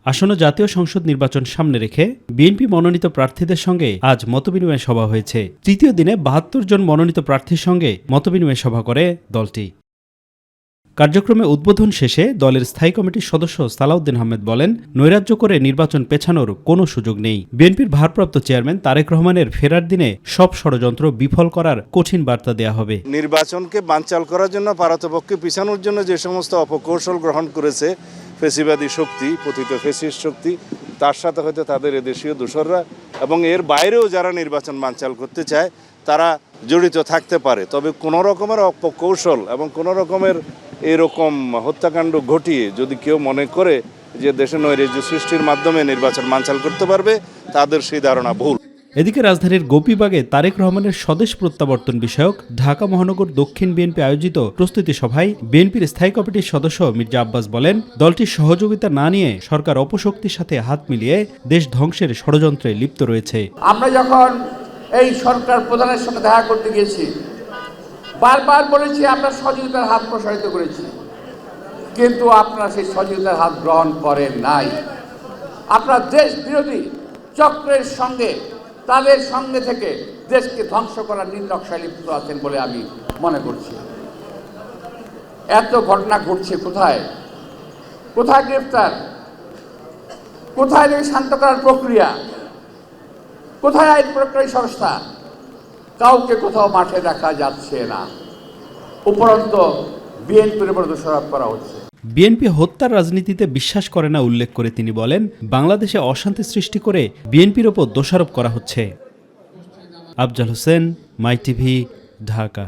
আসন্ন জাতীয় সংসদ নির্বাচন সামনে রেখে বিএনপি মনোনীত প্রার্থীদের সঙ্গে আজ মতবিনিময় সভা হয়েছে। তৃতীয় দিনে ৭২ জন মনোনীত প্রার্থীর সঙ্গে মতবিনিময় সভা করে দলটি। কার্যক্রমে উদ্বোধন শেষে দলের স্থায়ী কমিটির সদস্য সালাউদ্দিন আহমেদ বলেন, নৈরাজ্য করে নির্বাচন পেছানোর কোনো সুযোগ নেই। বিএনপির ভারপ্রাপ্ত চেয়ারম্যান তারেক রহমানের ফেরার দিনে সব ষড়যন্ত্র বিফল করার কঠিন বার্তা দেয়া হবে। নির্বাচনকে বানচাল করার জন্য, পারতপক্ষে পিছানোর জন্য যে সমস্ত অপকৌশল গ্রহণ করেছে ফেসিবাদী শক্তি, পতিত ফেসিস্ট শক্তি, তার সাথে হয়তো তাদের এদেশীয় দোসররা এবং এর বাইরেও যারা নির্বাচন বানচাল করতে চায় তারা জড়িত থাকতে পারে। তবে কোনো রকমের অপকৌশল এবং কোনো রকমের এরকম হত্যাকাণ্ড ঘটিয়ে যদি কেউ মনে করে যে দেশে নৈরাজ্য সৃষ্টির মাধ্যমে নির্বাচন বানচাল করতে পারবে, তাদের সেই ধারণা ভুল। এদিকে রাজধানীর গোপীবাগে তারেক রহমানের স্বদেশ প্রত্যাবর্তন বিষয়ক ঢাকা মহানগর দক্ষিণ বিএনপি আয়োজিত প্রস্তুতি সভায় বিএনপির স্থায়ী কমিটির সদস্য মির্জা আব্বাস বলেন, দলটির সহযোগিতা না নিয়ে সরকার অপশক্তির সাথে হাত মিলিয়ে দেশ ধ্বংসের ষড়যন্ত্রে লিপ্ত রয়েছে। আমরা যখন এই সরকার প্রধানের সঙ্গে দেখা করতে গেছি, বারবার বলেছি আমরা সহযোগিতার হাত প্রসারিত করেছি, কিন্তু আপনারা সেই সহযোগিতার হাত গ্রহণ করেন নাই। আপনারা দেশ বিরোধী চক্রের সঙ্গে, তাদের সঙ্গে থেকে দেশকে ধ্বংস করার নির্লক্ষ্যে লিপ্ত আছেন বলে আমি মনে করছি। এত ঘটনা ঘটছে, কোথায় কোথায় গ্রেফতার, কোথায় শান্ত করার প্রক্রিয়া, কোথায় আইন প্রয়োগকারী সংস্থা? কাউকে কোথাও মাঠে দেখা যাচ্ছে না। উপরন্ত বিএনপির উপর দোষারোপ করা হচ্ছে। বিএনপি হত্যার রাজনীতিতে বিশ্বাস করে না উল্লেখ করে তিনি বলেন, বাংলাদেশে অশান্তি সৃষ্টি করে বিএনপির ওপর দোষারোপ করা হচ্ছে। আফজাল হোসেন, মাই টিভি, ঢাকা।